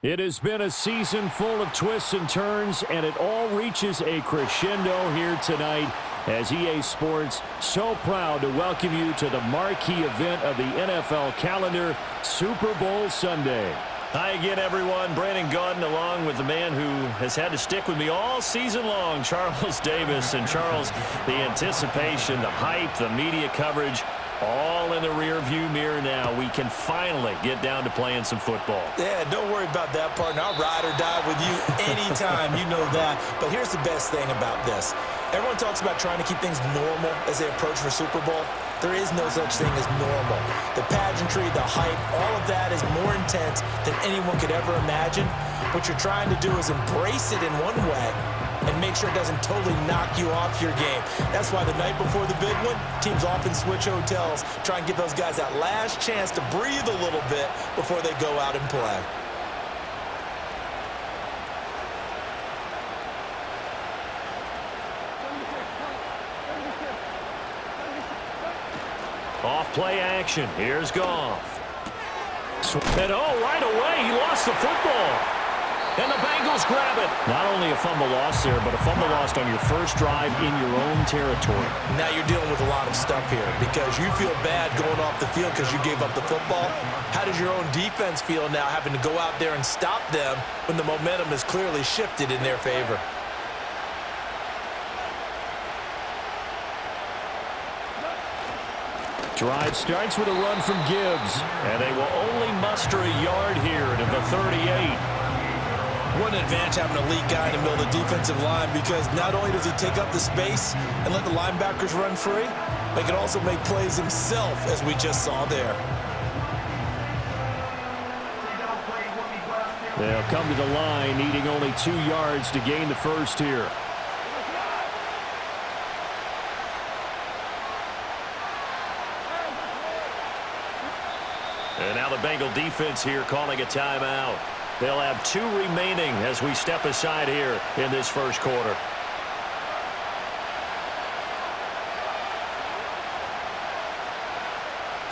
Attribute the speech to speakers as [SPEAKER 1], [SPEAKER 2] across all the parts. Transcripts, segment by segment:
[SPEAKER 1] It has been a season full of twists and turns, and it all reaches a crescendo here tonight as EA Sports so proud to welcome you to the marquee event of the NFL calendar, Super Bowl Sunday.
[SPEAKER 2] Hi again, everyone. Brandon Gaudin along with the man who has had to stick with me all season long, Charles Davis. And Charles, the anticipation, the hype, the media coverage, all in the rear-view mirror now. We can finally get down to playing some football.
[SPEAKER 3] Yeah, don't worry about that, partner. I'll ride or die with you anytime. You know that. But here's the best thing about this. Everyone talks about trying to keep things normal as they approach for Super Bowl. There is no such thing as normal. The pageantry, the hype, all of that is more intense than anyone could ever imagine. What you're trying to do is embrace it in one way and make sure it doesn't totally knock you off your game. That's why the night before the big one, teams often switch hotels, try and give those guys that last chance to breathe a little bit before they go out and play.
[SPEAKER 2] Off play action. Here's Goff. And right away, he lost the football. And the Bengals grab it. Not only a fumble loss there, but a fumble lost on your first drive in your own territory.
[SPEAKER 3] Now you're dealing with a lot of stuff here because you feel bad going off the field because you gave up the football. How does your own defense feel now having to go out there and stop them when the momentum is clearly shifted in their favor?
[SPEAKER 1] Drive starts with a run from Gibbs.
[SPEAKER 2] And they will only muster a yard here to the 38.
[SPEAKER 3] What an advantage having a elite guy in the middle of the defensive line because not only does he take up the space and let the linebackers run free, but he can also make plays himself, as we just saw there.
[SPEAKER 1] They'll come to the line, needing only 2 yards to gain the first here.
[SPEAKER 2] And now the Bengal defense here calling a timeout. They'll have 2 remaining as we step aside here in this first quarter.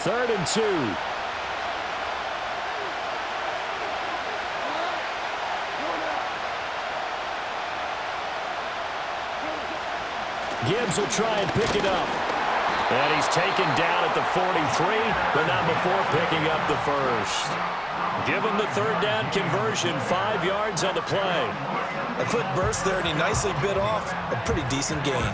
[SPEAKER 1] Third and 2. Gibbs will try and pick it up.
[SPEAKER 2] And he's taken down at the 43, but not before picking up the first. Give him the third down conversion, 5 yards on the play.
[SPEAKER 3] A quick burst there, and he nicely bit off a pretty decent gain.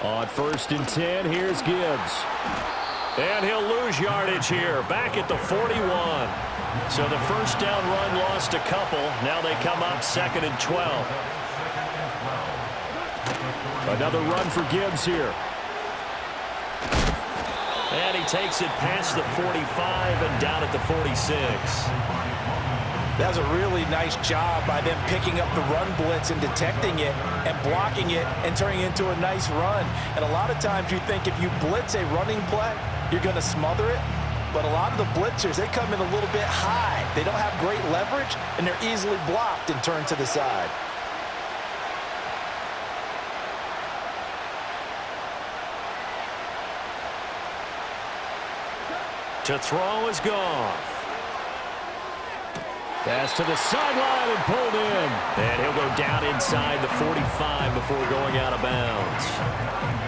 [SPEAKER 1] On first and 10, here's Gibbs.
[SPEAKER 2] And he'll lose yardage here, back at the 41. So the first down run lost a couple. Now they come up 2nd and 12.
[SPEAKER 1] Another run for Gibbs here.
[SPEAKER 2] And he takes it past the 45 and down at the 46.
[SPEAKER 3] That was a really nice job by them picking up the run blitz and detecting it and blocking it and turning it into a nice run. And a lot of times you think if you blitz a running play, you're going to smother it. But a lot of the blitzers, they come in a little bit high. They don't have great leverage, and they're easily blocked and turned to the side.
[SPEAKER 2] To throw is Goff.
[SPEAKER 1] Pass to the sideline and pulled in.
[SPEAKER 2] And he'll go down inside the 45 before going out of bounds.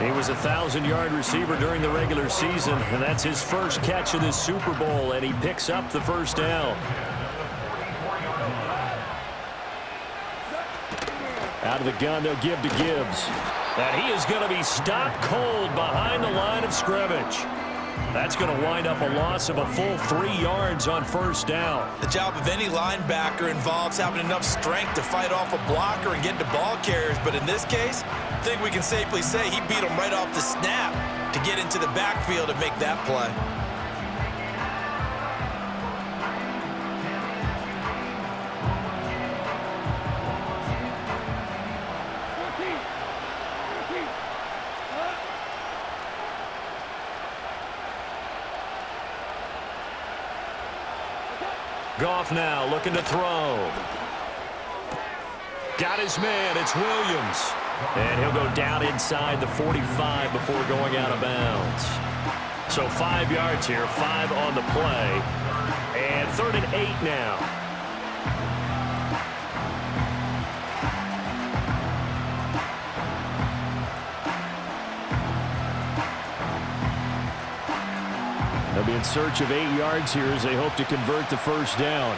[SPEAKER 1] He was a 1,000-yard receiver during the regular season, and that's his first catch of this Super Bowl, and he picks up the first down. Out of the gun, they'll give to Gibbs.
[SPEAKER 2] And he is going to be stopped cold behind the line of scrimmage. That's going to wind up a loss of a full 3 yards on first down.
[SPEAKER 3] The job of any linebacker involves having enough strength to fight off a blocker and get to ball carriers. But in this case, I think we can safely say he beat him right off the snap to get into the backfield and make that play.
[SPEAKER 2] Goff now looking to throw. Got his man. It's Williams. And he'll go down inside the 45 before going out of bounds. So 5 yards here, 5 on the play. And 3rd and 8 now.
[SPEAKER 1] They'll be in search of 8 yards here as they hope to convert the first down.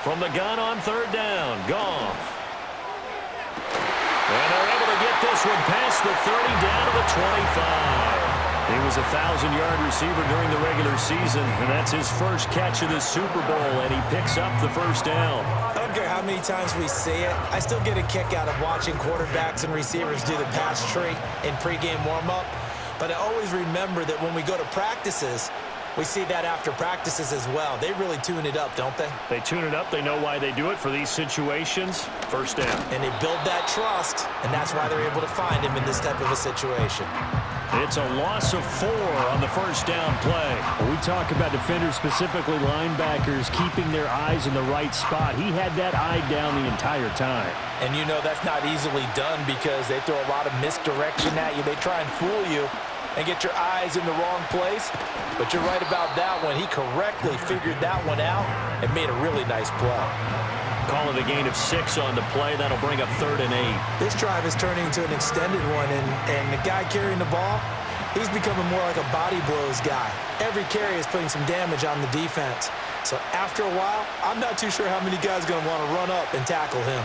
[SPEAKER 2] From the gun on 3rd down, Goff. And they're able to get this one past the 30 down to the 25. He was a 1,000-yard receiver during the regular season, and that's his first catch of the Super Bowl, and he picks up the first down.
[SPEAKER 3] I don't care how many times we see it. I still get a kick out of watching quarterbacks and receivers do the pass tree in pregame warm-up. But I always remember that when we go to practices, we see that after practices as well. They really tune it up, don't they?
[SPEAKER 2] They tune it up. They know why they do it for these situations. First down.
[SPEAKER 3] And they build that trust, and that's why they're able to find him in this type of a situation.
[SPEAKER 2] It's a loss of 4 on the first down play.
[SPEAKER 1] We talk about defenders, specifically linebackers, keeping their eyes in the right spot. He had that eye down the entire time.
[SPEAKER 3] And you know that's not easily done because they throw a lot of misdirection at you. They try and fool you and get your eyes in the wrong place. But you're right about that one. He correctly figured that one out and made a really nice play.
[SPEAKER 2] Call it a gain of 6 on the play. That'll bring up 3rd and 8.
[SPEAKER 3] This drive is turning into an extended one, and the guy carrying the ball, he's becoming more like a body blows guy. Every carry is putting some damage on the defense. So after a while, I'm not too sure how many guys are going to want to run up and tackle him.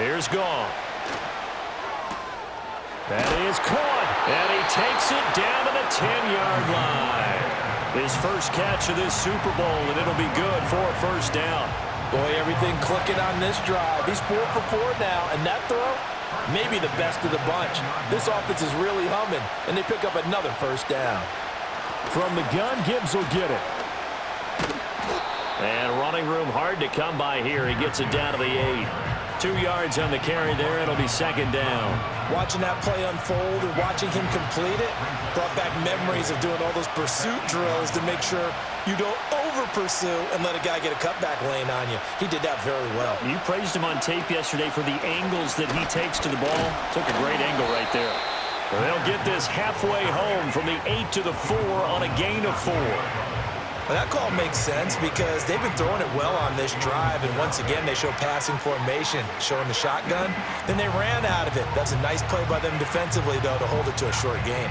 [SPEAKER 2] Here's Goff. That is caught, and he takes it down to the 10-yard line. His first catch of this Super Bowl, and it'll be good for a first down.
[SPEAKER 3] Boy, everything clicking on this drive. He's 4 for 4 now, and that throw, maybe the best of the bunch. This offense is really humming, and they pick up another first down.
[SPEAKER 1] From the gun, Gibbs will get it.
[SPEAKER 2] And running room hard to come by here. He gets it down to the 8. 2 yards on the carry there. It'll be 2nd down.
[SPEAKER 3] Watching that play unfold and watching him complete it brought back memories of doing all those pursuit drills to make sure you don't over-pursue and let a guy get a cutback lane on you. He did that very well.
[SPEAKER 2] You praised him on tape yesterday for the angles that he takes to the ball. Took a great angle right there. They'll get this halfway home from the 8 to the 4 on a gain of 4.
[SPEAKER 3] Well, that call makes sense because they've been throwing it well on this drive, and once again they show passing formation, showing the shotgun. Then they ran out of it. That's a nice play by them defensively, though, to hold it to a short gain.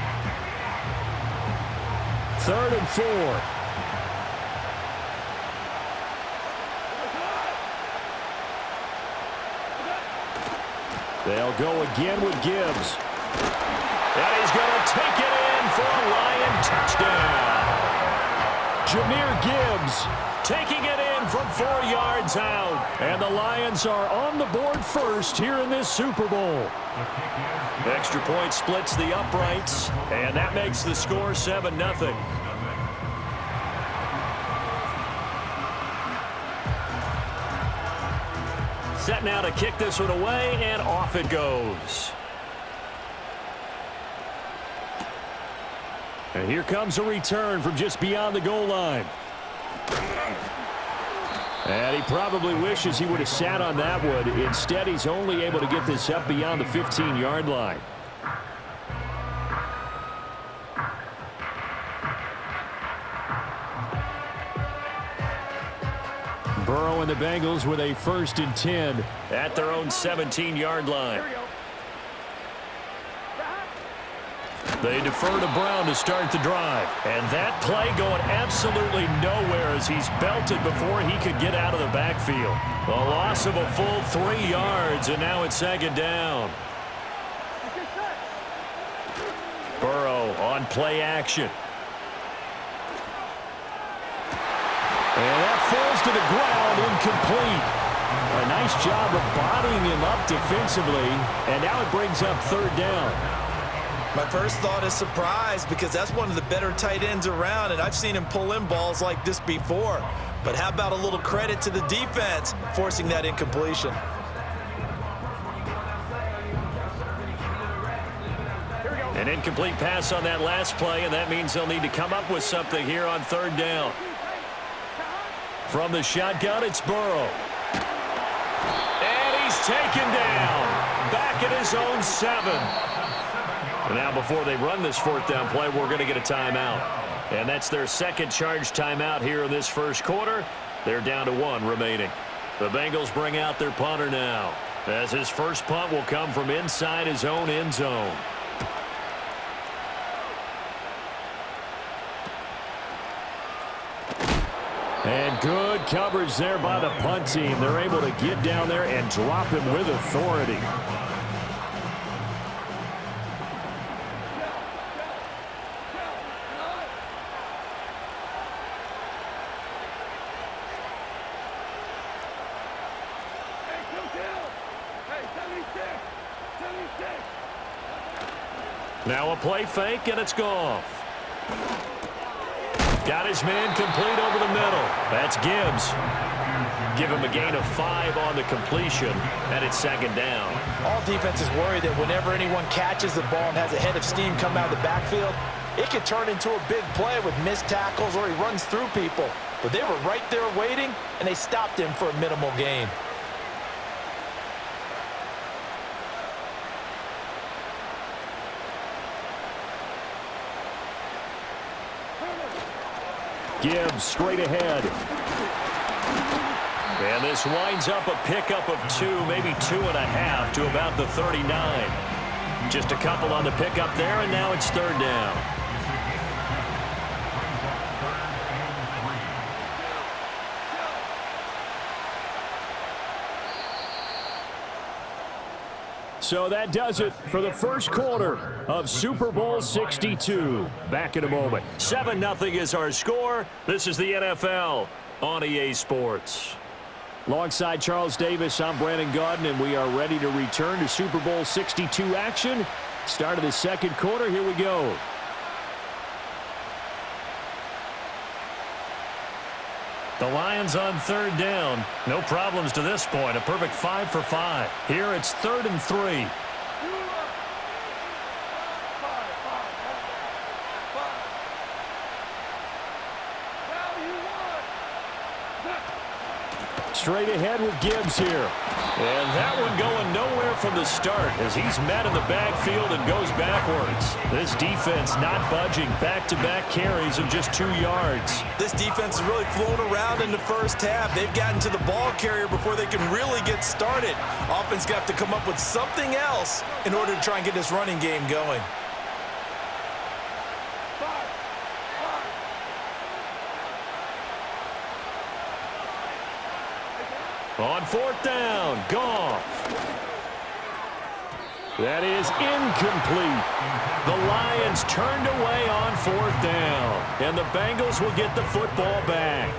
[SPEAKER 1] 3rd and 4. They'll go again with Gibbs.
[SPEAKER 2] And he's going to take it in for a Lion touchdown.
[SPEAKER 1] Jahmyr Gibbs
[SPEAKER 2] taking it in from 4 yards out.
[SPEAKER 1] And the Lions are on the board first here in this Super Bowl.
[SPEAKER 2] Extra point splits the uprights, and that makes the score 7-0. Set now to kick this one away, and off it goes.
[SPEAKER 1] And here comes a return from just beyond the goal line. And he probably wishes he would have sat on that one. Instead, he's only able to get this up beyond the 15-yard line. Burrow and the Bengals with a 1st and 10
[SPEAKER 2] at their own 17-yard line. They defer to Brown to start the drive. And that play going absolutely nowhere as he's belted before he could get out of the backfield. A loss of a full 3 yards, and now it's 2nd down. Burrow on play action.
[SPEAKER 1] And that falls to the ground, incomplete. A nice job of bodying him up defensively, and now it brings up 3rd down.
[SPEAKER 3] My first thought is surprise because that's one of the better tight ends around, and I've seen him pull in balls like this before. But how about a little credit to the defense forcing that incompletion?
[SPEAKER 2] An incomplete pass on that last play, and that means they'll need to come up with something here on third down. From the shotgun, it's Burrow. And he's taken down. Back at his own 7. And now before they run this fourth down play, we're going to get a timeout. And that's their second charge timeout here in this first quarter. They're down to 1 remaining. The Bengals bring out their punter now, as his first punt will come from inside his own end zone.
[SPEAKER 1] And good coverage there by the punt team. They're able to get down there and drop him with authority.
[SPEAKER 2] Now a play fake, and it's Goff. Got his man complete over the middle. That's Gibbs. Give him a gain of 5 on the completion, and it's second down.
[SPEAKER 3] All defenses worry that whenever anyone catches the ball and has a head of steam come out of the backfield, it could turn into a big play with missed tackles or he runs through people. But they were right there waiting, and they stopped him for a minimal gain.
[SPEAKER 1] Gibbs straight ahead.
[SPEAKER 2] And this winds up a pickup of 2, maybe 2.5 to about the 39. Just a couple on the pickup there, and now it's third down.
[SPEAKER 1] So that does it for the first quarter of Super Bowl 62. Back in a moment.
[SPEAKER 2] 7-0 is our score. This is the NFL on EA Sports.
[SPEAKER 1] Alongside Charles Davis, I'm Brandon Gaudin, and we are ready to return to Super Bowl 62 action. Start of the second quarter. Here we go.
[SPEAKER 2] The Lions on third down. No problems to this point. A perfect 5 for 5. Here it's 3rd and 3.
[SPEAKER 1] Straight ahead with Gibbs here.
[SPEAKER 2] And that one going nowhere from the start as he's met in the backfield and goes backwards. This defense not budging. Back-to-back carries of just 2 yards.
[SPEAKER 3] This defense has really flown around in the first half. They've gotten to the ball carrier before they can really get started. Offense got to come up with something else in order to try and get this running game going.
[SPEAKER 2] On fourth down, Goff.
[SPEAKER 1] That is incomplete.
[SPEAKER 2] The Lions turned away on fourth down, and the Bengals will get the football back.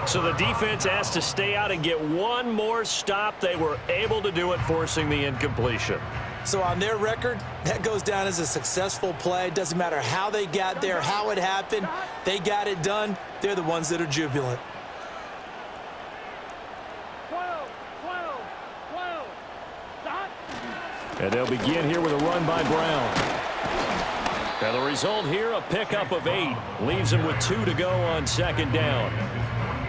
[SPEAKER 2] So the defense has to stay out and get one more stop. They were able to do it, forcing the incompletion.
[SPEAKER 3] So on their record, that goes down as a successful play. Doesn't matter how they got there, how it happened. They got it done. They're the ones that are jubilant.
[SPEAKER 1] And they'll begin here with a run by Brown.
[SPEAKER 2] And the result here, a pickup of 8. Leaves him with 2 to go on second down.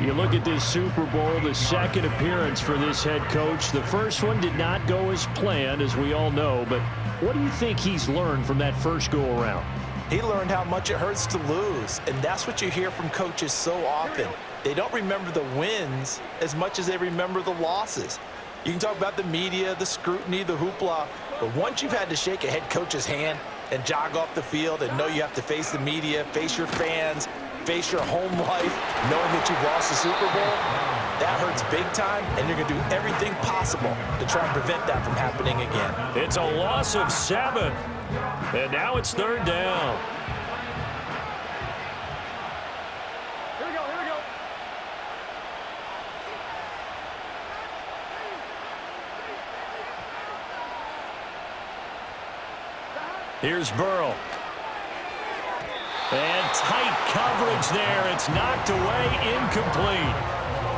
[SPEAKER 1] You look at this Super Bowl, the second appearance for this head coach. The first one did not go as planned, as we all know. But what do you think he's learned from that first go-around?
[SPEAKER 3] He learned how much it hurts to lose. And that's what you hear from coaches so often. They don't remember the wins as much as they remember the losses. You can talk about the media, the scrutiny, the hoopla, but once you've had to shake a head coach's hand and jog off the field and know you have to face the media, face your fans, face your home life, knowing that you've lost the Super Bowl, that hurts big time, and you're going to do everything possible to try and prevent that from happening again.
[SPEAKER 2] It's a loss of 7, and now it's third down. Here's Burrow. And tight coverage there. It's knocked away, incomplete.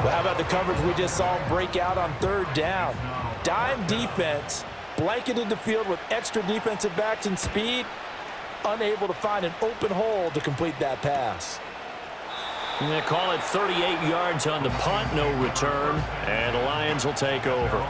[SPEAKER 3] Well, how about the coverage we just saw break out on third down? Dime defense, blanketed the field with extra defensive backs and speed, unable to find an open hole to complete that pass.
[SPEAKER 2] And they call it 38 yards on the punt, no return, and the Lions will take over.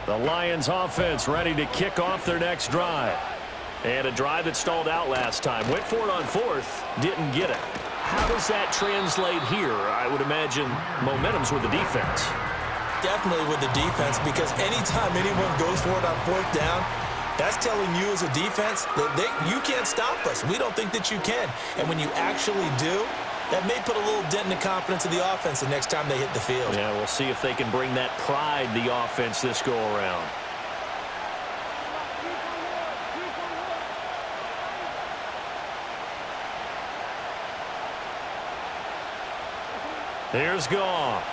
[SPEAKER 2] The Lions offense ready to kick off their next drive. And a drive that stalled out last time. Went for it on fourth, didn't get it. How does that translate here? I would imagine momentum's with the defense.
[SPEAKER 3] Definitely with the defense, because anytime anyone goes for it on fourth down, that's telling you as a defense that you can't stop us. We don't think that you can. And when you actually do, that may put a little dent in the confidence of the offense the next time they hit the field.
[SPEAKER 2] Yeah, we'll see if they can bring that pride, the offense, this go-around. Here's Goff.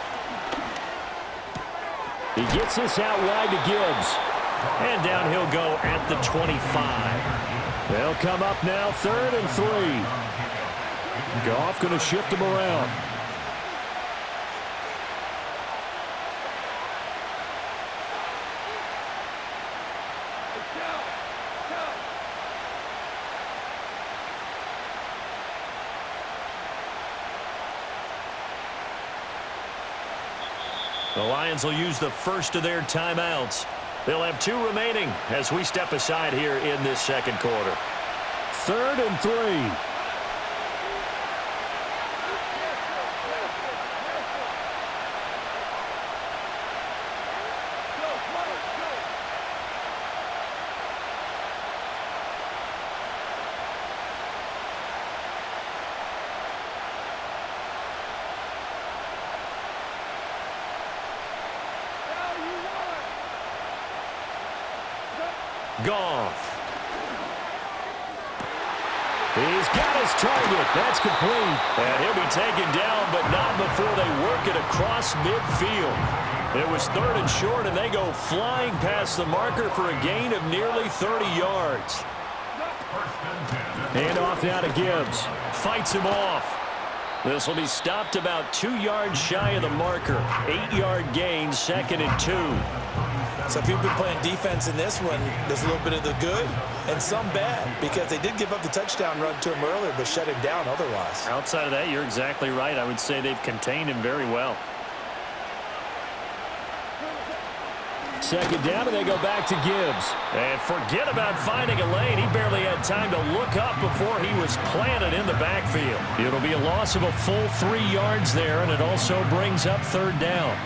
[SPEAKER 1] He gets this out wide to Gibbs.
[SPEAKER 2] And down he'll go at the 25.
[SPEAKER 1] They'll come up now, 3rd and 3. Goff going to shift him around.
[SPEAKER 2] The Lions will use the first of their timeouts. They'll have 2 remaining as we step aside here in this second quarter.
[SPEAKER 1] 3rd and 3.
[SPEAKER 2] Goff.
[SPEAKER 1] He's got his target. That's complete.
[SPEAKER 2] And he'll be taken down, but not before they work it across midfield. It was 3rd and short, and they go flying past the marker for a gain of nearly 30 yards.
[SPEAKER 1] Hand off now to Gibbs.
[SPEAKER 2] Fights him off. This will be stopped about 2 yards shy of the marker. 8-yard gain, 2nd and 2.
[SPEAKER 3] So if you've been playing defense in this one, there's a little bit of the good and some bad, because they did give up the touchdown run to him earlier, but shut him down otherwise.
[SPEAKER 2] Outside of that, you're exactly right. I would say they've contained him very well.
[SPEAKER 1] 2nd down, and they go back to Gibbs.
[SPEAKER 2] And forget about finding a lane. He barely had time to look up before he was planted in the backfield. It'll be a loss of a full 3 yards there, and it also brings up 3rd down.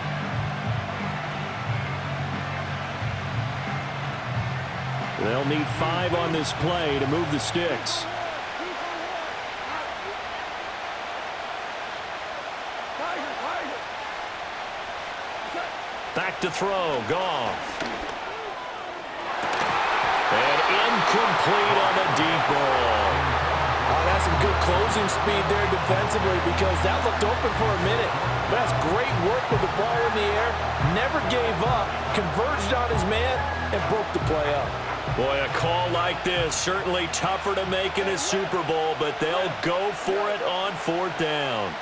[SPEAKER 1] They'll need 5 on this play to move the sticks.
[SPEAKER 2] Back to throw. Goff. And incomplete on the deep ball.
[SPEAKER 3] Oh, that's some good closing speed there defensively, because that looked open for a minute. But that's great work with the ball in the air. Never gave up. Converged on his man and broke the play up.
[SPEAKER 2] Boy, a call like this, certainly tougher to make in a Super Bowl, but they'll go for it on 4th down.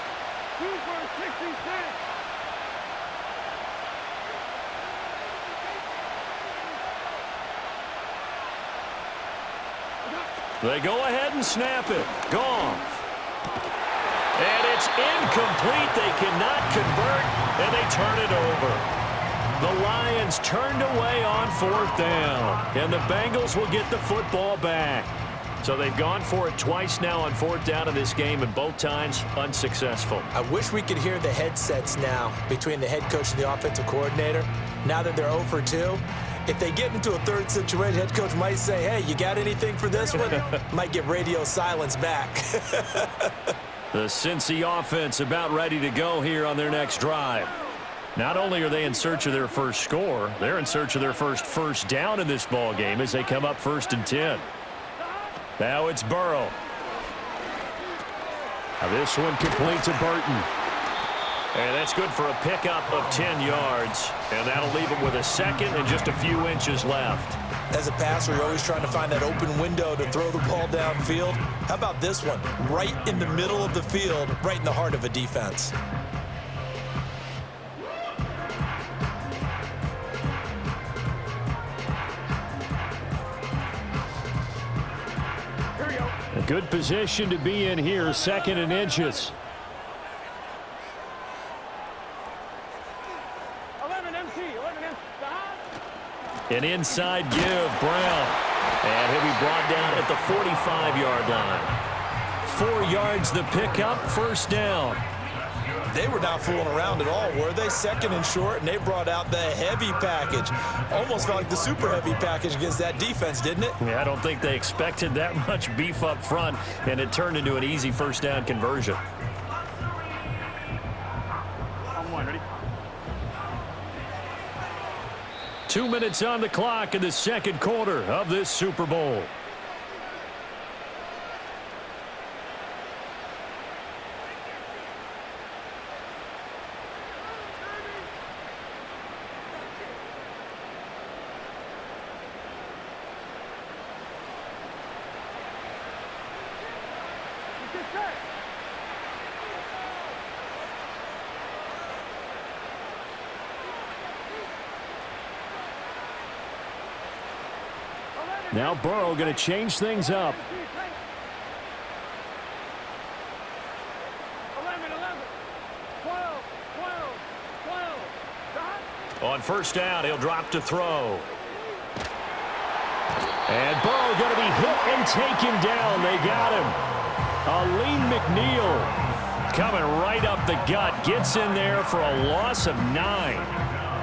[SPEAKER 2] They go ahead and snap it. Goff. And it's incomplete. They cannot convert, and they turn it over. The Lions turned away on 4th down, and the Bengals will get the football back. So they've gone for it twice now on 4th down in this game, and both times unsuccessful.
[SPEAKER 3] I wish we could hear the headsets now between the head coach and the offensive coordinator. Now that they're 0 for 2, if they get into a 3rd situation, head coach might say, hey, you got anything for this one? Might get radio silence back.
[SPEAKER 2] The Cincy offense about ready to go here on their next drive. Not only are they in search of their first score, they're in search of their first down in this ball game as they come up 1st and 10. Now it's Burrow.
[SPEAKER 1] This one complete to Burton.
[SPEAKER 2] And that's good for a pickup of 10 yards. And that'll leave him with a second and just a few inches left.
[SPEAKER 3] As a passer, you're always trying to find that open window to throw the ball downfield. How about this one? Right in the middle of the field, right in the heart of a defense.
[SPEAKER 1] A good position to be in here, 2nd and inches.
[SPEAKER 4] 11 MT.
[SPEAKER 2] An inside give, Brown. And he'll be brought down at the 45-yard line.
[SPEAKER 1] 4 yards the pickup, 1st down.
[SPEAKER 3] They were not fooling around at all, were they? 2nd and short, and they brought out the heavy package. Almost felt like the super heavy package against that defense, didn't it?
[SPEAKER 2] Yeah, I don't think they expected that much beef up front, and it turned into an easy 1st down conversion.
[SPEAKER 4] On one, ready?
[SPEAKER 1] 2 minutes on the clock in the 2nd quarter of this Super Bowl. Now Burrow going to change things up.
[SPEAKER 4] 11, 12.
[SPEAKER 2] On 1st down, he'll drop to throw.
[SPEAKER 1] And Burrow going to be hit and taken down. They got him. Aleem McNeil coming right up the gut. Gets in there for a loss of 9.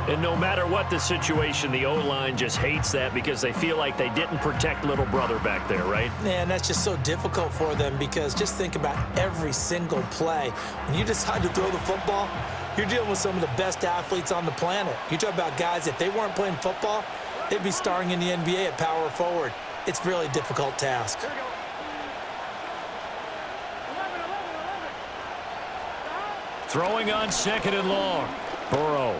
[SPEAKER 2] And no matter what the situation, the O-line just hates that because they feel like they didn't protect little brother back there, right?
[SPEAKER 3] Man, that's just so difficult for them because just think about every single play. When you decide to throw the football, you're dealing with some of the best athletes on the planet. You talk about guys, if they weren't playing football, they'd be starring in the NBA at power forward. It's a really difficult task.
[SPEAKER 1] Throwing on 2nd and long. Burrow.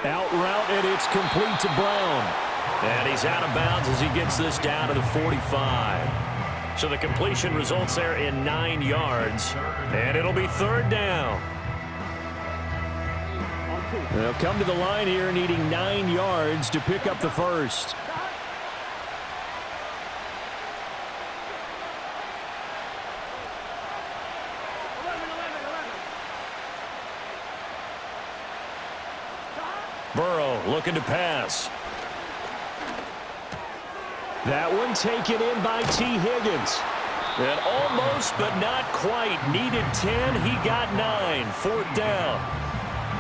[SPEAKER 1] Out route, and it's complete to Brown.
[SPEAKER 2] And he's out of bounds as he gets this down to the 45. So the completion results there in 9 yards. And it'll be 3rd down.
[SPEAKER 1] They'll come to the line here needing 9 yards to pick up the 1st. Burrow looking to pass. That one taken in by T. Higgins.
[SPEAKER 2] And almost, but not quite. Needed 10. He got 9. 4th down.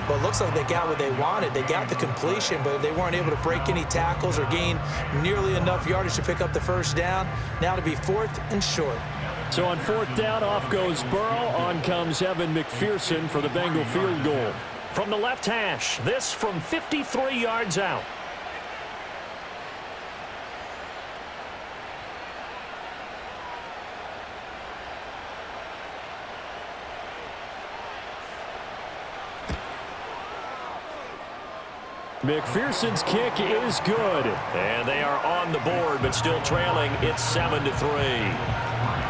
[SPEAKER 3] Well, it looks like they got what they wanted. They got the completion, but they weren't able to break any tackles or gain nearly enough yardage to pick up the 1st down. Now to be 4th and short.
[SPEAKER 1] So on 4th down, off goes Burrow. On comes Evan McPherson for the Bengal field goal.
[SPEAKER 2] From the left hash, this from 53 yards out.
[SPEAKER 1] McPherson's kick is good.
[SPEAKER 2] And they are on the board, but still trailing. It's 7-3.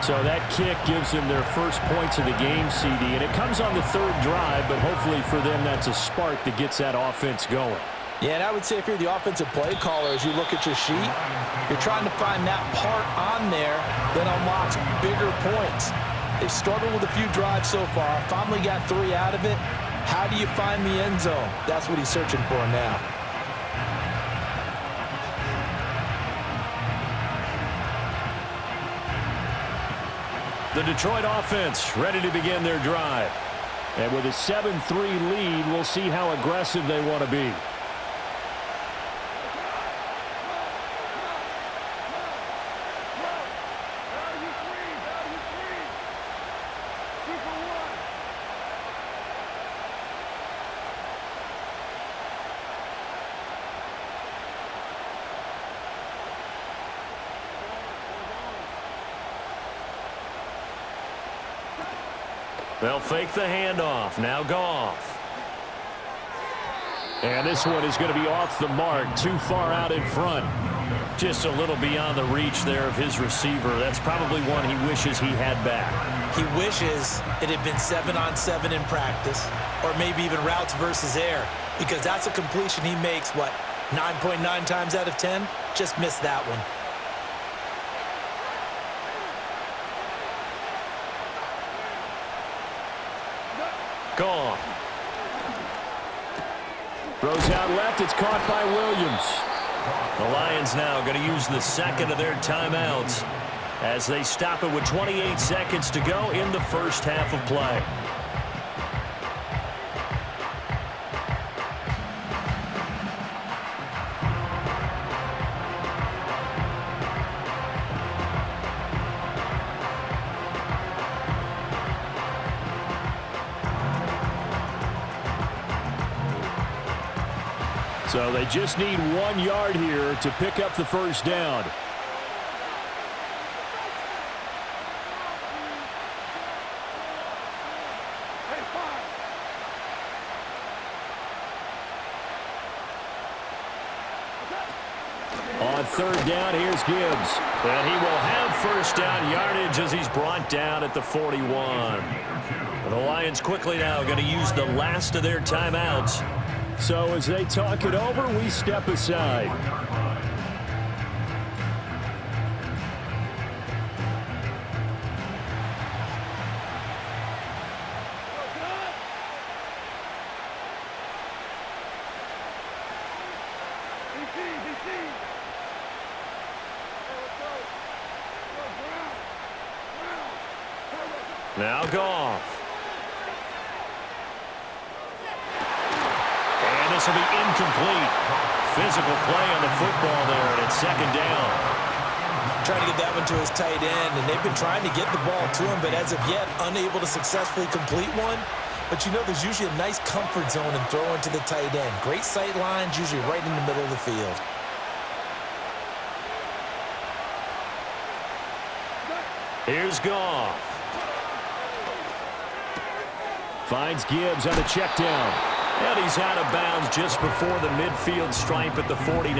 [SPEAKER 1] So that kick gives them their first points of the game, CD, and it comes on the 3rd drive, but hopefully for them that's a spark that gets that offense going.
[SPEAKER 3] Yeah, and I would say if you're the offensive play caller, as you look at your sheet, you're trying to find that part on there that unlocks bigger points. They've struggled with a few drives so far, finally got 3 out of it. How do you find the end zone? That's what he's searching for now.
[SPEAKER 1] The Detroit offense ready to begin their drive. And with a 7-3 lead, we'll see how aggressive they want to be.
[SPEAKER 2] They'll fake the handoff. Now Goff.
[SPEAKER 1] And this one is going to be off the mark, too far out in front.
[SPEAKER 2] Just a little beyond the reach there of his receiver. That's probably one he wishes he had back.
[SPEAKER 3] He wishes it had been 7-on-7 in practice, or maybe even routes versus air, because that's a completion he makes, 9.9 times out of 10? Just missed that one.
[SPEAKER 2] Gone.
[SPEAKER 1] Throws out left. It's caught by Williams.
[SPEAKER 2] The Lions now going to use the second of their timeouts as they stop it with 28 seconds to go in the first half of play.
[SPEAKER 1] So they just need 1 yard here to pick up the first down. On third down, here's Gibbs.
[SPEAKER 2] And he will have first down yardage as he's brought down at the 41. The Lions quickly now going to use the last of their timeouts.
[SPEAKER 1] So as they talk it over, we step aside.
[SPEAKER 2] Now Goff. This will be incomplete. Physical play on the football there, and it's second down.
[SPEAKER 3] Trying to get that one to his tight end, and they've been trying to get the ball to him, but as of yet, unable to successfully complete one. But there's usually a nice comfort zone in throwing to the tight end. Great sight lines, usually right in the middle of the field.
[SPEAKER 2] Here's Goff.
[SPEAKER 1] Finds Gibbs on the check down.
[SPEAKER 2] And he's out of bounds just before the midfield stripe at the 49.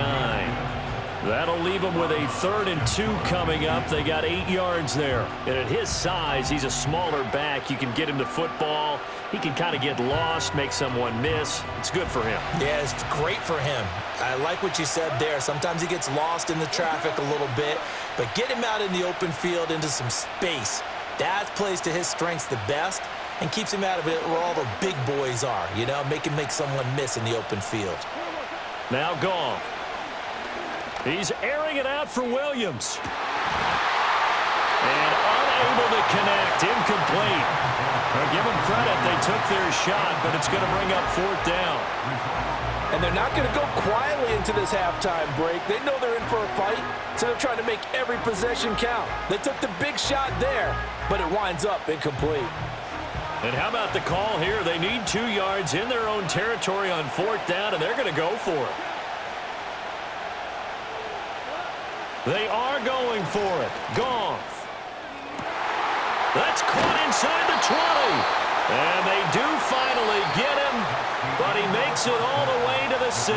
[SPEAKER 2] That'll leave him with a 3rd and 2 coming up. They got 8 yards there. And at his size, he's a smaller back. You can get him to football. He can kind of get lost, make someone miss. It's good for him.
[SPEAKER 3] Yeah, it's great for him. I like what you said there. Sometimes he gets lost in the traffic a little bit, but get him out in the open field into some space. That plays to his strengths the best and keeps him out of it where all the big boys are, make him make someone miss in the open field.
[SPEAKER 2] Now Goff. He's airing it out for Williams. And unable to connect, incomplete. Now give them credit, they took their shot, but it's going to bring up 4th down.
[SPEAKER 5] And they're not going to go quietly into this halftime break. They know they're in for a fight, so they're trying to make every possession count. They took the big shot there, but it winds up incomplete.
[SPEAKER 2] And how about the call here? They need 2 yards in their own territory on 4th down, and they're going to go for it. They are going for it. Goff. That's caught inside the 20. And they do finally get him, but he makes it all the way to the 6.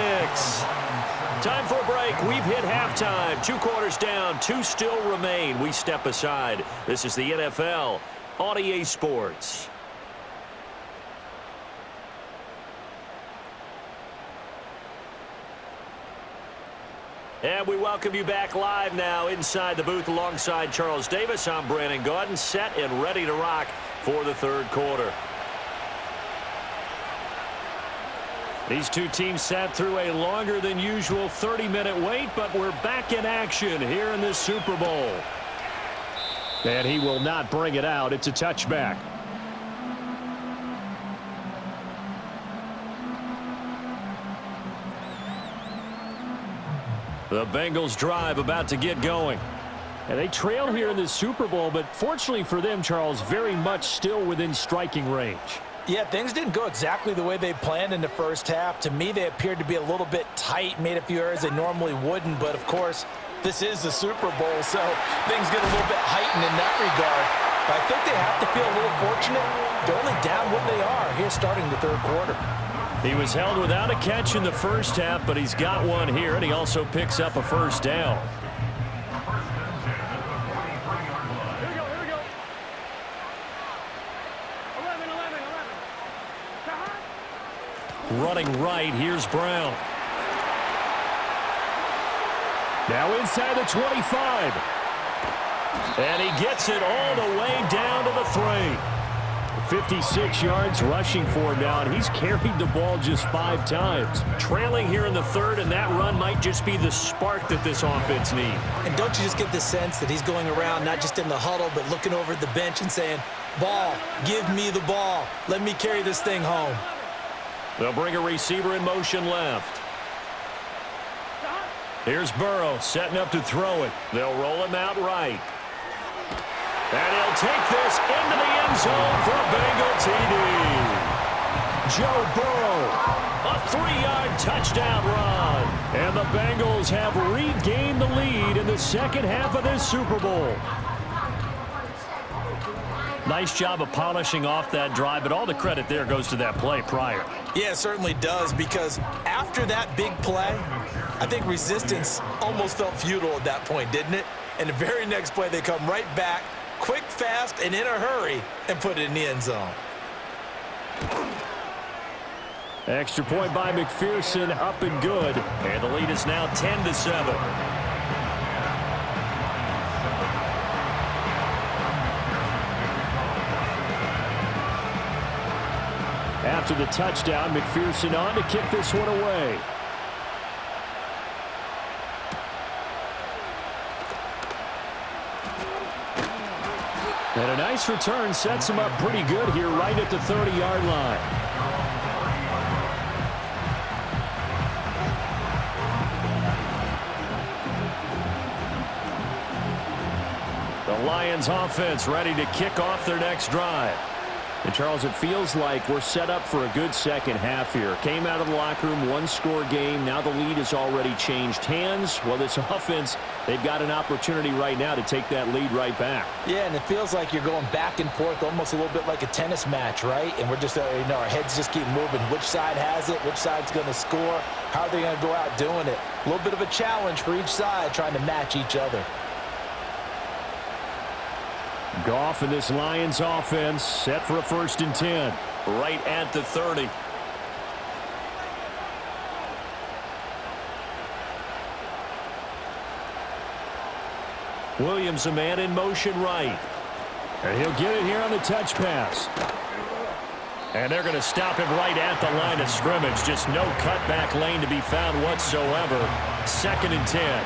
[SPEAKER 2] Time for a break. We've hit halftime. 2 quarters down. 2 still remain. We step aside. This is the NFL on EA Sports. And we welcome you back live now inside the booth alongside Charles Davis. I'm Brandon Gaudin, set and ready to rock for the 3rd quarter. These two teams sat through a longer than usual 30-minute wait, but we're back in action here in this Super Bowl.
[SPEAKER 1] And he will not bring it out. It's a touchback.
[SPEAKER 2] The Bengals drive about to get going.
[SPEAKER 1] And they trail here in this Super Bowl, but fortunately for them, Charles, very much still within striking range.
[SPEAKER 5] Yeah, things didn't go exactly the way they planned in the first half. To me, they appeared to be a little bit tight, made a few errors they normally wouldn't. But, of course, this is the Super Bowl, so things get a little bit heightened in that regard. But I think they have to feel a little fortunate They're only down what they are here starting the third quarter.
[SPEAKER 1] He was held without a catch in the first half, but he's got one here, and he also picks up a first down.
[SPEAKER 4] Here we go, here we go. 11, 11, 11.
[SPEAKER 1] Running right, here's Brown. Now inside the 25. And he gets it all the way down to the 3. 56 yards rushing for him now, and he's carried the ball just 5 times.
[SPEAKER 2] Trailing here in the third, and that run might just be the spark that this offense needs.
[SPEAKER 3] And don't you just get the sense that he's going around not just in the huddle, but looking over at the bench and saying, ball, give me the ball. Let me carry this thing home.
[SPEAKER 2] They'll bring a receiver in motion left.
[SPEAKER 1] Here's Burrow setting up to throw it.
[SPEAKER 2] They'll roll him out right. And he'll take this into the end zone for a Bengal TD.
[SPEAKER 1] Joe Burrow.
[SPEAKER 2] A 3-yard touchdown run.
[SPEAKER 1] And the Bengals have regained the lead in the second half of this Super Bowl.
[SPEAKER 2] Nice job of polishing off that drive, but all the credit there goes to that play prior.
[SPEAKER 3] Yeah, it certainly does, because after that big play, I think resistance almost felt futile at that point, didn't it? And the very next play, they come right back, quick, fast, and in a hurry, and put it in the end zone.
[SPEAKER 1] Extra point by McPherson, up and good.
[SPEAKER 2] And the lead is now 10-7.
[SPEAKER 1] After the touchdown, McPherson on to kick this one away. And a nice return sets him up pretty good here right at the 30-yard line. The Lions offense ready to kick off their next drive. And, Charles, it feels like we're set up for a good second half here. Came out of the locker room, one-score game. Now the lead has already changed hands. Well, this offense, they've got an opportunity right now to take that lead right back.
[SPEAKER 5] Yeah, and it feels like you're going back and forth, almost a little bit like a tennis match, right? And we're just, our heads just keep moving. Which side has it? Which side's going to score? How are they going to go out doing it? A little bit of a challenge for each side, trying to match each other.
[SPEAKER 1] Goff and this Lions offense set for a 1st and 10.
[SPEAKER 2] Right at the 30.
[SPEAKER 1] Williams, a man in motion right. And he'll get it here on the touch pass.
[SPEAKER 2] And they're going to stop him right at the line of scrimmage. Just no cutback lane to be found whatsoever. 2nd and 10.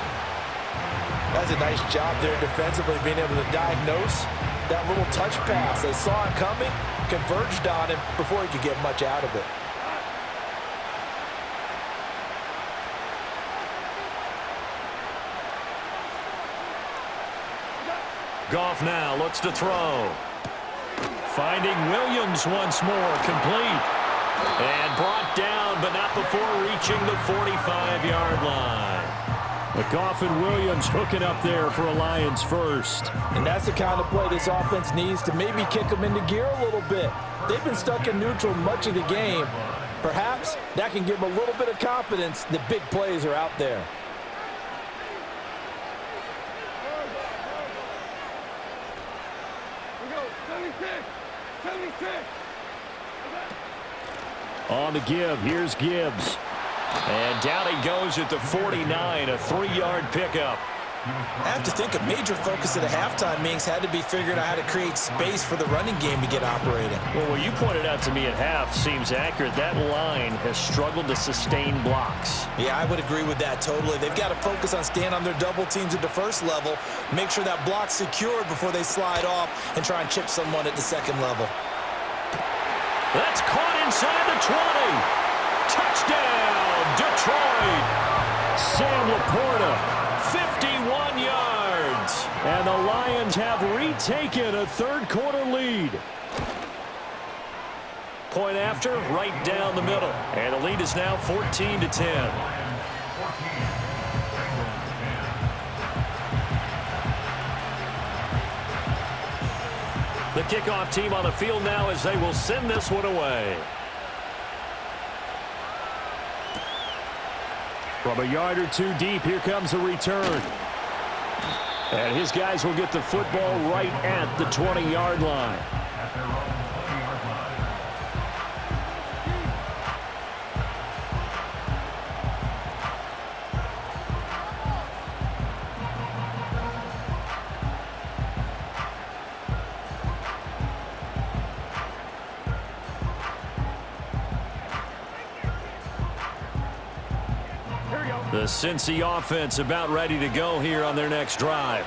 [SPEAKER 5] That's a nice job there defensively, being able to diagnose that little touch pass. They saw it coming, converged on him before he could get much out of it.
[SPEAKER 2] Goff now looks to throw. Finding Williams once more, complete. And brought down, but not before reaching the 45-yard line.
[SPEAKER 1] But Goff and Williams hooking up there for a Lions first.
[SPEAKER 5] And that's the kind of play this offense needs to maybe kick them into gear a little bit. They've been stuck in neutral much of the game. Perhaps that can give them a little bit of confidence that big plays are out there.
[SPEAKER 4] We go, 76, 76.
[SPEAKER 1] On the give, here's Gibbs.
[SPEAKER 2] And down he goes at the 49, a 3-yard pickup.
[SPEAKER 3] I have to think a major focus of the halftime meetings had to be figuring out how to create space for the running game to get operating.
[SPEAKER 2] Well, what you pointed out to me at half seems accurate. That line has struggled to sustain blocks.
[SPEAKER 3] Yeah, I would agree with that totally. They've got to focus on staying on their double teams at the first level, make sure that block's secured before they slide off and try and chip someone at the second level.
[SPEAKER 2] That's caught inside the 20. Touchdown, Detroit.
[SPEAKER 1] Sam Laporta.
[SPEAKER 2] 51 yards.
[SPEAKER 1] And the Lions have retaken a third-quarter lead.
[SPEAKER 2] Point after, right down the middle. And the lead is now 14-10. The kickoff team on the field now as they will send this one away.
[SPEAKER 1] From a yard or two deep, here comes a return. And his guys will get the football right at the 20-yard line.
[SPEAKER 2] The Cincy offense about ready to go here on their next drive.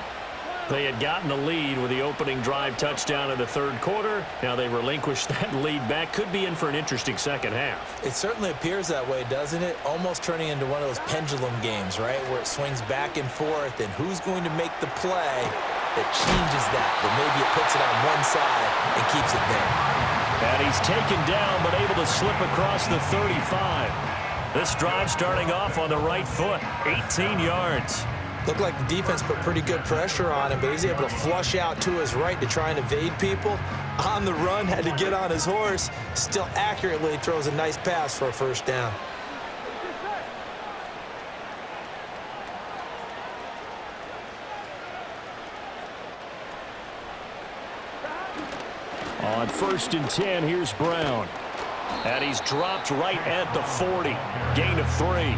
[SPEAKER 2] They had gotten the lead with the opening drive touchdown in the third quarter. Now they relinquished that lead back. Could be in for an interesting second half.
[SPEAKER 3] It certainly appears that way, doesn't it? Almost turning into one of those pendulum games, right, where it swings back and forth, and who's going to make the play that changes that maybe it puts it on one side and keeps it there.
[SPEAKER 2] And he's taken down but able to slip across the 35. This drive starting off on the right foot, 18 yards.
[SPEAKER 3] Looked like the defense put pretty good pressure on him, but he's able to flush out to his right to try and evade people. On the run, had to get on his horse. Still accurately throws a nice pass for a first down.
[SPEAKER 1] On 1st and 10, here's Brown.
[SPEAKER 2] And he's dropped right at the 40. Gain of 3.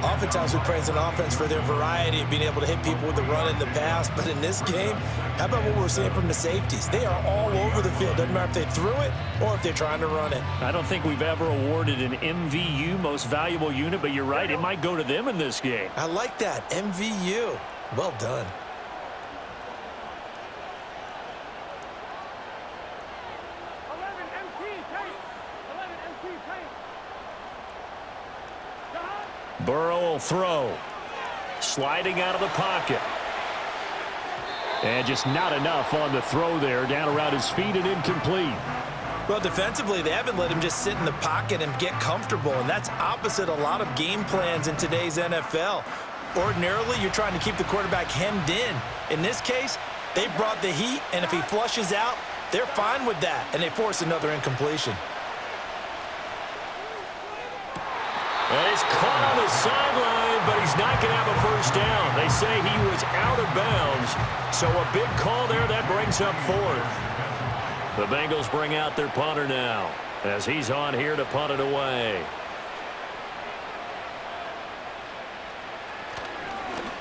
[SPEAKER 3] Oftentimes we praise an offense for their variety of being able to hit people with the run and the pass, but in this game, how about what we're seeing from the safeties? They are all over the field. Doesn't matter if they threw it or if they're trying to run it.
[SPEAKER 2] I don't think we've ever awarded an MVU, most valuable unit, but you're right, it might go to them in this game.
[SPEAKER 3] I like that, MVU. Well done.
[SPEAKER 2] Burrow will throw. Sliding out of the pocket.
[SPEAKER 1] And just not enough on the throw there. Down around his feet and incomplete.
[SPEAKER 3] Well, defensively, they haven't let him just sit in the pocket and get comfortable, and that's opposite a lot of game plans in today's NFL. Ordinarily, you're trying to keep the quarterback hemmed in. In this case, they brought the heat, and if he flushes out, they're fine with that, and they force another incompletion.
[SPEAKER 2] And he's caught on the sideline, but he's not going to have a first down. They say he was out of bounds, so a big call there that brings up 4th. The Bengals bring out their punter now as he's on here to punt it away.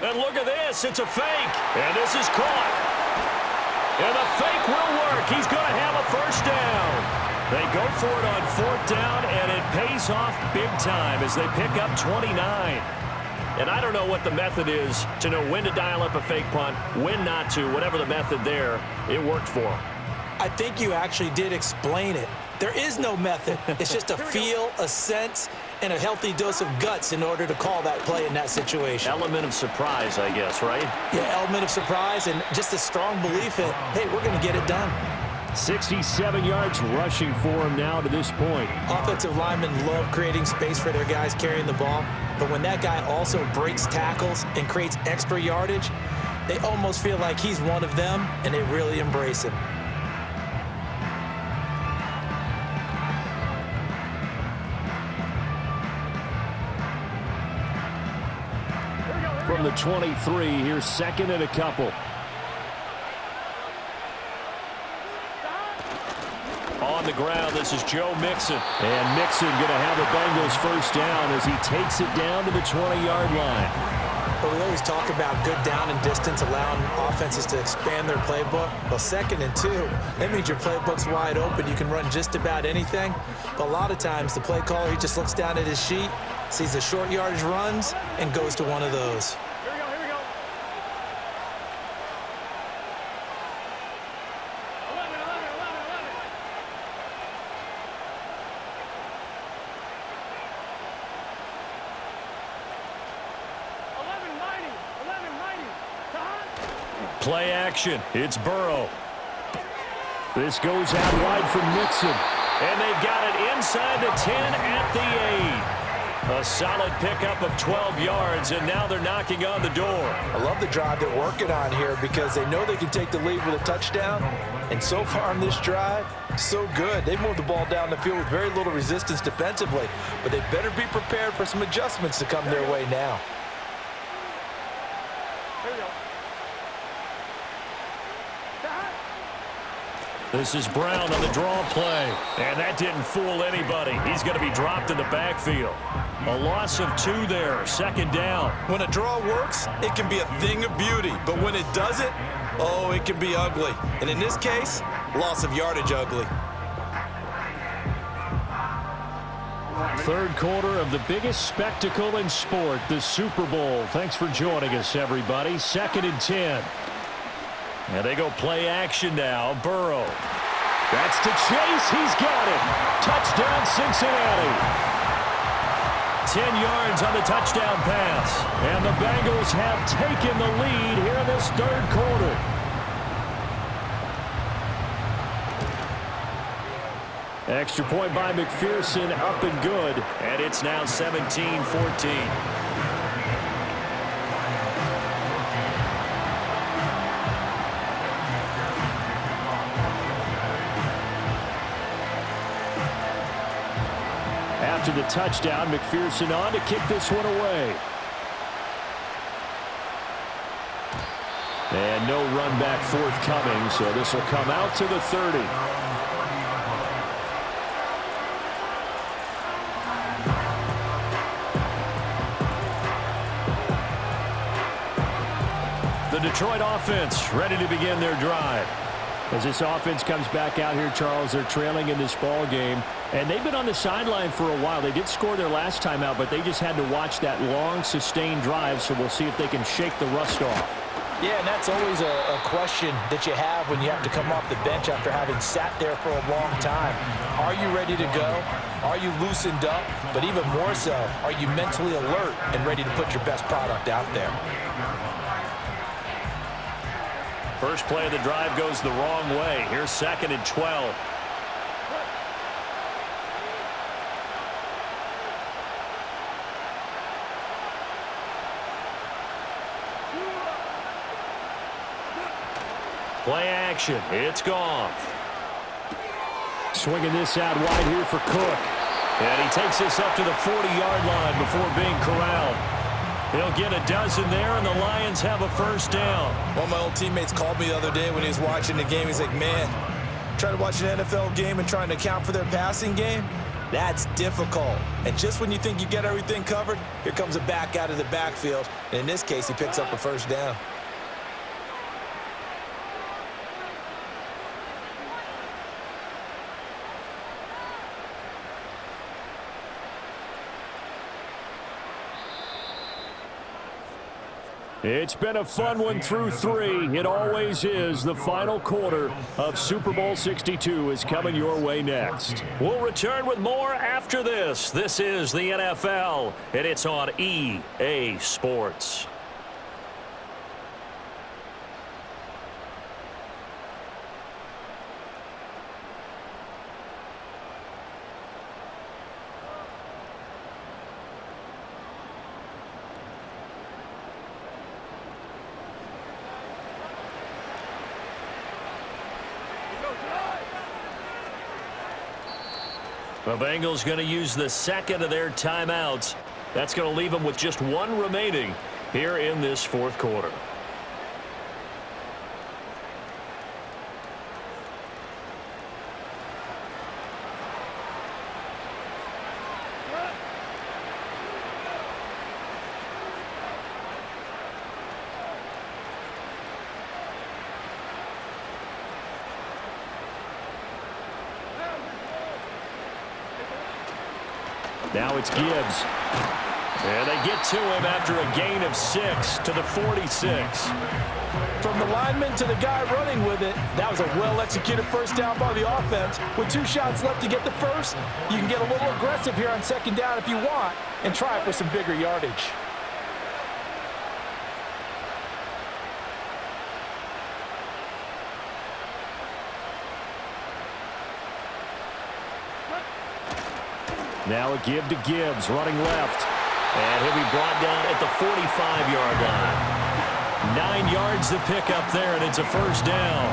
[SPEAKER 2] And look at this. It's a fake, and this is caught. And the fake will work. He's going to have a first down. They go for it on 4th down, and it pays off big time as they pick up 29. And I don't know what the method is to know when to dial up a fake punt, when not to. Whatever the method there, it worked for them.
[SPEAKER 3] I think you actually did explain it. There is no method. It's just a feel, a sense, and a healthy dose of guts in order to call that play in that situation.
[SPEAKER 2] Element of surprise, I guess, right?
[SPEAKER 3] Yeah, element of surprise and just a strong belief in, hey, we're going to get it done.
[SPEAKER 1] 67 yards rushing for him now to this point.
[SPEAKER 3] Offensive linemen love creating space for their guys carrying the ball, but when that guy also breaks tackles and creates extra yardage, they almost feel like he's one of them, and they really embrace him.
[SPEAKER 1] From the 23, here's 2nd and a couple.
[SPEAKER 2] On the ground, this is Joe Mixon.
[SPEAKER 1] And Mixon going to have the Bengals first down as he takes it down to the 20-yard line.
[SPEAKER 3] But we always talk about good down and distance, allowing offenses to expand their playbook. Well, 2nd and 2, that means your playbook's wide open. You can run just about anything. But a lot of times, the play caller, he just looks down at his sheet, sees the short yardage runs, and goes to one of those.
[SPEAKER 4] Here we go, here we go. 11, 11, 11, 11. 11 mighty, 11 mighty.
[SPEAKER 2] Play action. It's Burrow.
[SPEAKER 1] This goes out wide from Mixon.
[SPEAKER 2] And they've got it inside the 10 at the 8. A solid pickup of 12 yards, and now they're knocking on the door.
[SPEAKER 5] I love the drive they're working on here because they know they can take the lead with a touchdown. And so far on this drive, so good. They moved the ball down the field with very little resistance defensively, but they better be prepared for some adjustments to come their way now.
[SPEAKER 4] Here we go.
[SPEAKER 2] This is Brown on the draw play, and that didn't fool anybody. He's going to be dropped in the backfield. A loss of 2 there, second down.
[SPEAKER 3] When a draw works, it can be a thing of beauty. But when it doesn't, oh, it can be ugly. And in this case, loss of yardage ugly.
[SPEAKER 1] Third quarter of the biggest spectacle in sport, the Super Bowl. Thanks for joining us, everybody. 2nd and 10.
[SPEAKER 2] And they go play action now. Burrow.
[SPEAKER 1] That's to Chase. He's got it. Touchdown, Cincinnati.
[SPEAKER 2] 10 yards on the touchdown pass.
[SPEAKER 1] And the Bengals have taken the lead here in this third quarter. Extra point by McPherson, up and good.
[SPEAKER 2] And it's now 17-14.
[SPEAKER 1] After the touchdown, McPherson on to kick this one away. And no run back forthcoming, so this will come out to the 30. The Detroit offense ready to begin their drive. As this offense comes back out here, Charles, they're trailing in this ball game. And they've been on the sideline for a while. They did score their last time out, but they just had to watch that long, sustained drive, so we'll see if they can shake the rust off.
[SPEAKER 5] Yeah, and that's always a question that you have when you have to come off the bench after having sat there for a long time. Are you ready to go? Are you loosened up? But even more so, are you mentally alert and ready to put your best product out there?
[SPEAKER 2] First play of the drive goes the wrong way. Here's 2nd and 12. Play action. It's Goff.
[SPEAKER 1] Swinging this out wide here for Cook.
[SPEAKER 2] And he takes this up to the 40-yard line before being corralled. He'll get a dozen there, and the Lions have a first down.
[SPEAKER 3] One of my old teammates called me the other day when he was watching the game. He's like, man, trying to watch an NFL game and trying to account for their passing game, that's difficult. And just when you think you get everything covered, here comes a back out of the backfield. And in this case, he picks up a first down.
[SPEAKER 1] It's been a fun one through 3. It always is. The final quarter of Super Bowl 62 is coming your way next.
[SPEAKER 2] We'll return with more after this. This is the NFL, and it's on EA Sports. The Bengals going to use the second of their timeouts. That's going to leave them with just one remaining here in this fourth quarter.
[SPEAKER 1] Now it's Gibbs.
[SPEAKER 2] And they get to him after a gain of 6 to the 46.
[SPEAKER 5] From the lineman to the guy running with it, that was a well-executed first down by the offense. With 2 shots left to get the first, you can get a little aggressive here on second down if you want and try for some bigger yardage.
[SPEAKER 1] Now a give to Gibbs, running left.
[SPEAKER 2] And he'll be brought down at the 45-yard line. 9 yards to pick up there, and it's a first down.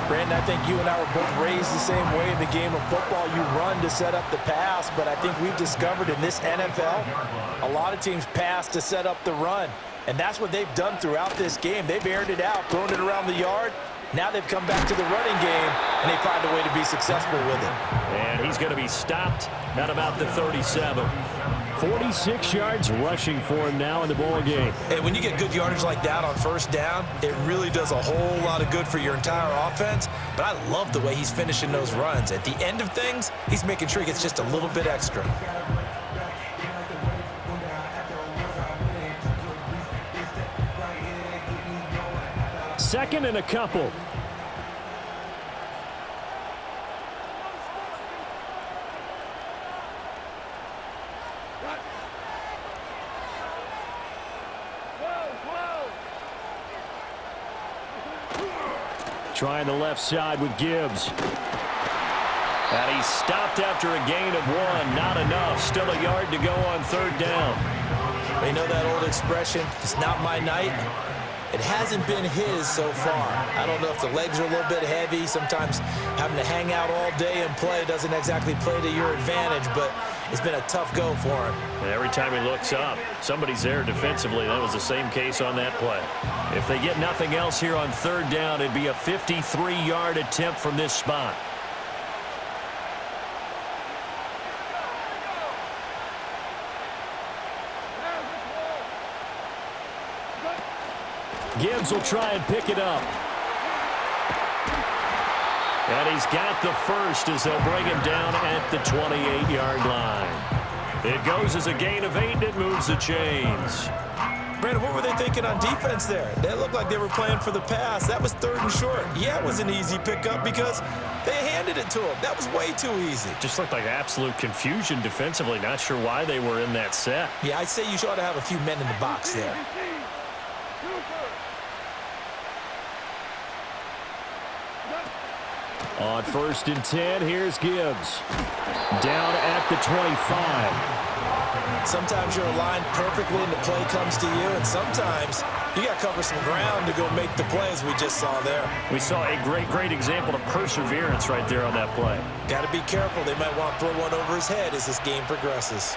[SPEAKER 5] Brandon, I think you and I were both raised the same way in the game of football. You run to set up the pass, but I think we've discovered in this NFL, a lot of teams pass to set up the run. And that's what they've done throughout this game. They've aired it out, thrown it around the yard. Now they've come back to the running game, and they find a way to be successful with it.
[SPEAKER 2] And he's going to be stopped at about the 37.
[SPEAKER 1] 46 yards rushing for him now in the ball game.
[SPEAKER 3] And when you get good yardage like that on first down, it really does a whole lot of good for your entire offense. But I love the way he's finishing those runs. At the end of things, he's making sure he gets just a little bit extra.
[SPEAKER 1] Second and a couple. Trying the left side with Gibbs.
[SPEAKER 2] And he's stopped after a gain of 1. Not enough. Still a yard to go on third down.
[SPEAKER 3] You know that old expression, it's not my night? It hasn't been his so far. I don't know if the legs are a little bit heavy. Sometimes having to hang out all day and play doesn't exactly play to your advantage, but it's been a tough go for him.
[SPEAKER 2] And every time he looks up, somebody's there defensively. That was the same case on that play. If they get nothing else here on third down, it'd be a 53-yard attempt from this spot.
[SPEAKER 1] Gibbs will try and pick it up.
[SPEAKER 2] And he's got the first as they'll bring him down at the 28-yard line. It goes as a gain of 8, and it moves the chains.
[SPEAKER 3] Brandon, what were they thinking on defense there? They looked like they were playing for the pass. That was third and short. Yeah, it was an easy pickup because they handed it to him. That was way too easy.
[SPEAKER 2] Just looked like absolute confusion defensively. Not sure why they were in that set.
[SPEAKER 3] Yeah, I'd say you ought to have a few men in the box there.
[SPEAKER 1] On first and 10, here's Gibbs. Down at the 25.
[SPEAKER 3] Sometimes you're aligned perfectly and the play comes to you, and sometimes you got to cover some ground to go make the plays we just saw there.
[SPEAKER 2] We saw a great example of perseverance right there on that play.
[SPEAKER 3] Got to be careful. They might want to throw one over his head as this game progresses.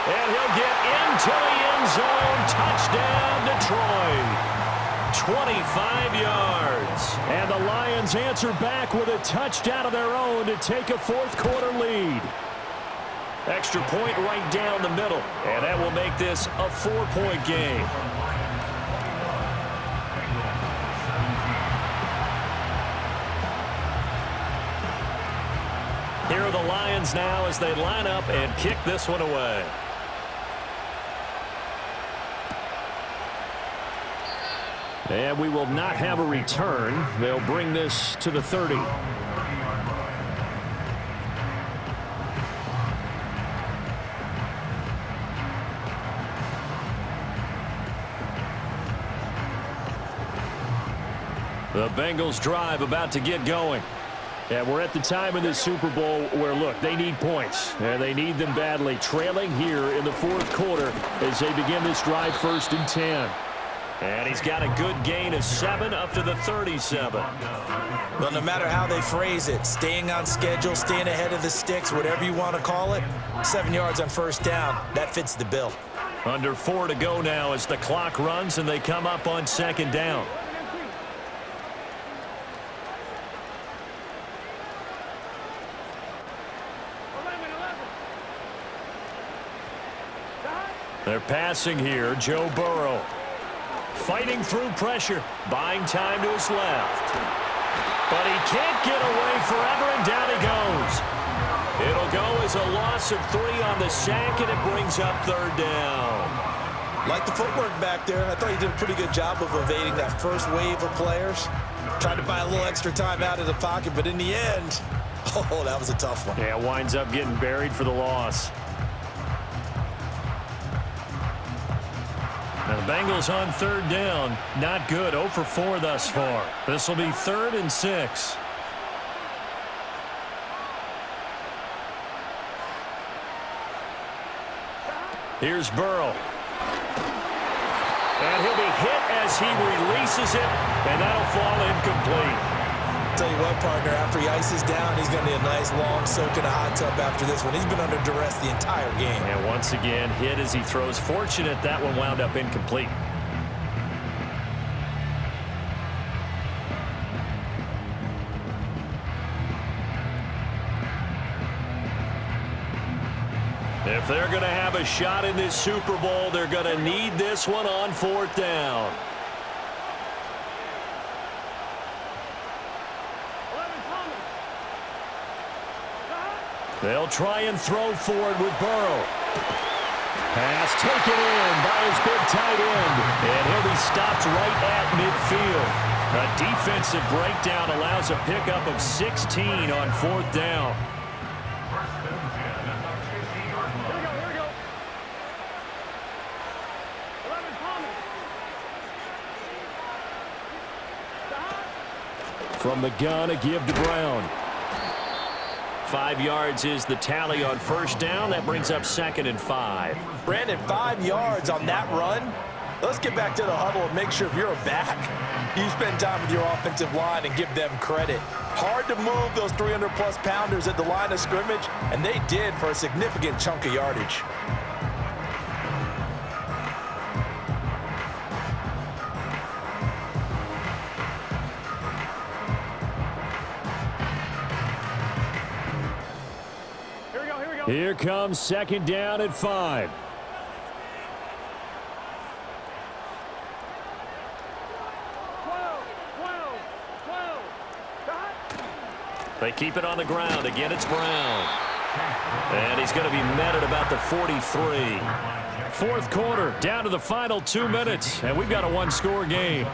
[SPEAKER 2] And he'll get into the end zone. Touchdown, Detroit. 25 yards.
[SPEAKER 1] And the Lions answer back with a touchdown of their own to take a fourth-quarter lead.
[SPEAKER 2] Extra point right down the middle. And that will make this a 4-point game. Here are the Lions now as they line up and kick this one away.
[SPEAKER 1] And we will not have a return. They'll bring this to the 30. The Bengals drive about to get going. And we're at the time in the Super Bowl where, look, they need points. And they need them badly. Trailing here in the fourth quarter as they begin this drive first and 10.
[SPEAKER 2] And he's got a good gain of 7 up to the 37.
[SPEAKER 3] Well, no matter how they phrase it, staying on schedule, staying ahead of the sticks, whatever you want to call it, 7 yards on first down, that fits the bill.
[SPEAKER 2] Under 4 to go now as the clock runs and they come up on second down. They're passing here. Joe Burrow fighting through pressure, buying time to his left. But he can't get away forever, and down he goes. It'll go as a loss of 3 on the sack, and it brings up third down.
[SPEAKER 3] Like the footwork back there, I thought he did a pretty good job of evading that first wave of players. Tried to buy a little extra time out of the pocket, but in the end, oh, that was a tough one.
[SPEAKER 2] Yeah, winds up getting buried for the loss. And the Bengals on third down. Not good. 0 for 4 thus far. This will be 3rd and 6. Here's Burrow. And he'll be hit as he releases it, and that'll fall incomplete.
[SPEAKER 3] Tell you what, partner, after he ices down, he's going to need a nice long soak in a hot tub after this one. He's been under duress the entire game.
[SPEAKER 2] And once again, hit as he throws. Fortunate that one wound up incomplete. If they're going to have a shot in this Super Bowl, they're going to need this one on 4th down. They'll try and throw forward with Burrow. Pass taken in by his big tight end. And he'll be stopped right at midfield. A defensive breakdown allows a pickup of 16 on 4th down.
[SPEAKER 4] Here we go. 11 Thomas.
[SPEAKER 1] From the gun, a give to Brown.
[SPEAKER 2] 5 yards is the tally on 1st down. That brings up 2nd and 5.
[SPEAKER 5] Brandon, 5 yards on that run. Let's get back to the huddle and make sure you're back. You spend time with your offensive line and give them credit. Hard to move those 300-plus pounders at the line of scrimmage, and they did for a significant chunk of yardage.
[SPEAKER 1] Here comes 2nd down at 5.
[SPEAKER 2] They keep it on the ground. Again, it's Brown. And he's going to be met at about the 43.
[SPEAKER 1] 4th quarter, down to the final 2 minutes, and we've got a one-score game.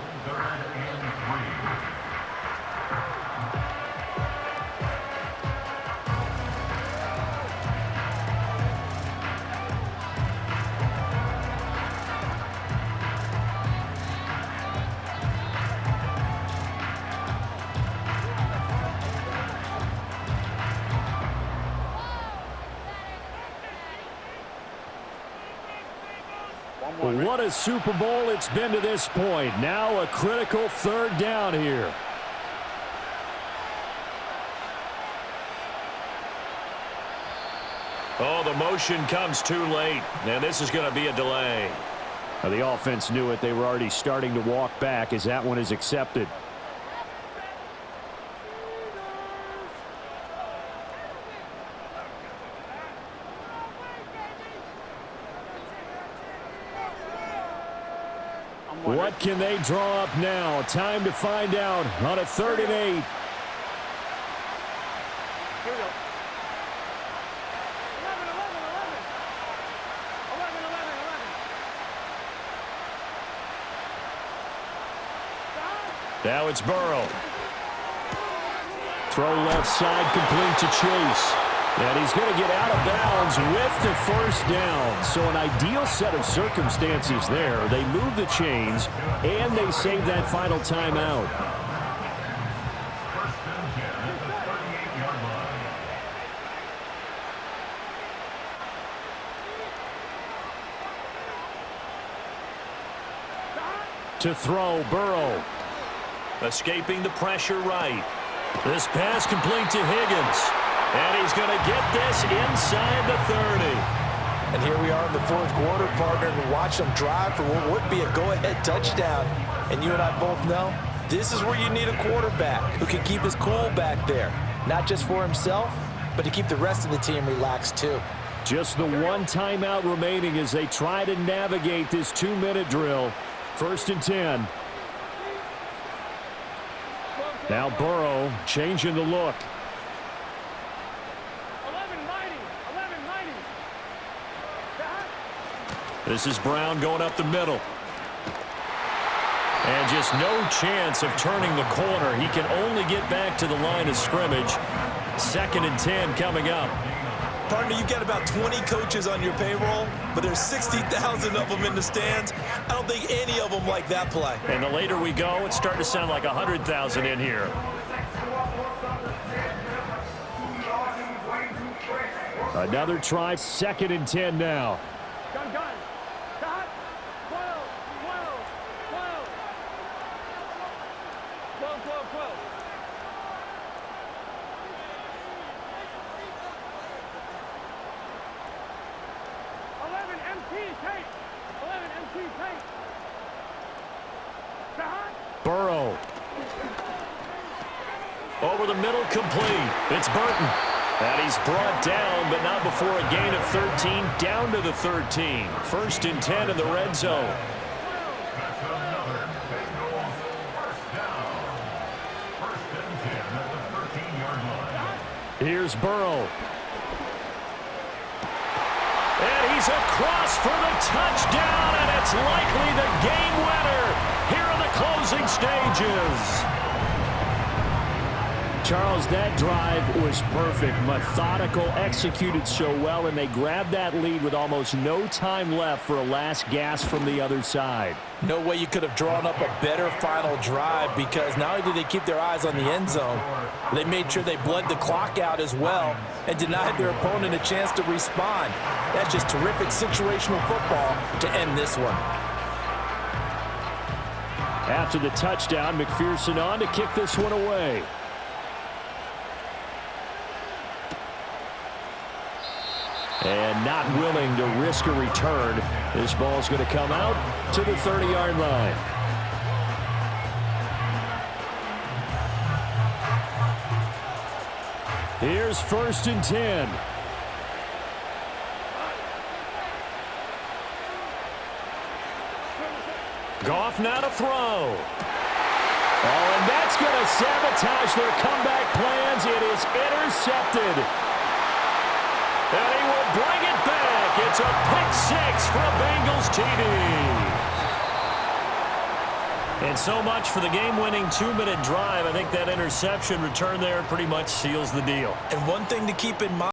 [SPEAKER 1] What a Super Bowl it's been to this point. Now a critical 3rd down here.
[SPEAKER 2] Oh, the motion comes too late, and this is going to be a delay.
[SPEAKER 1] Now, the offense knew it. They were already starting to walk back as that one is accepted. What can they draw up now? Time to find out on a 3rd and 8.
[SPEAKER 4] Here we go. 11.
[SPEAKER 1] Now it's Burrow. Throw left side complete to Chase. And he's going to get out of bounds with the 1st down. So an ideal set of circumstances there. They move the chains, and they save that final timeout. To throw, Burrow.
[SPEAKER 2] Escaping the pressure right. This pass complete to Higgins. And he's going to get this inside the 30.
[SPEAKER 5] And here we are in the 4th quarter, partner, and watch them drive for what would be a go-ahead touchdown. And you and I both know this is where you need a quarterback who can keep his cool back there. Not just for himself, but to keep the rest of the team relaxed too.
[SPEAKER 1] Just the one timeout remaining as they try to navigate this 2-minute drill. 1st and 10. Now Burrow changing the look.
[SPEAKER 4] 11-90.
[SPEAKER 2] This is Brown going up the middle. And just no chance of turning the corner. He can only get back to the line of scrimmage. 2nd and 10 coming up.
[SPEAKER 3] Partner, you've got about 20 coaches on your payroll, but there's 60,000 of them in the stands. I don't think any of them like that play.
[SPEAKER 2] And the later we go, it's starting to sound like 100,000 in here.
[SPEAKER 1] Another try, 2nd and 10 now.
[SPEAKER 4] Gun, gun. Cut. 12, 12, 12. 12, 12, 12. 11 MT tape. 11 MT tape. Cut.
[SPEAKER 1] Burrow.
[SPEAKER 2] Over the middle, complete. It's Burton. And he's brought down, but not before a gain of 13, down to the 13. 1st and 10 in the red zone.
[SPEAKER 1] Here's Burrow.
[SPEAKER 2] And he's across for the touchdown, and it's likely the game winner here in the closing stages.
[SPEAKER 1] Charles, that drive was perfect, methodical, executed so well, and they grabbed that lead with almost no time left for a last gasp from the other side.
[SPEAKER 5] No way you could have drawn up a better final drive, because not only did they keep their eyes on the end zone, they made sure they bled the clock out as well and denied their opponent a chance to respond. That's just terrific situational football to end this one.
[SPEAKER 1] After the touchdown, McPherson on to kick this one away. And not willing to risk a return. This ball's going to come out to the 30-yard line. Here's 1st and 10.
[SPEAKER 2] Goff now to throw.
[SPEAKER 1] Oh, and that's going to sabotage their comeback plans. It is intercepted.
[SPEAKER 2] And he will bring it back. It's a pick 6 for a Bengals TD. And so much for the game-winning 2-minute drive. I think that interception return there pretty much seals the deal.
[SPEAKER 3] And one thing to keep in mind,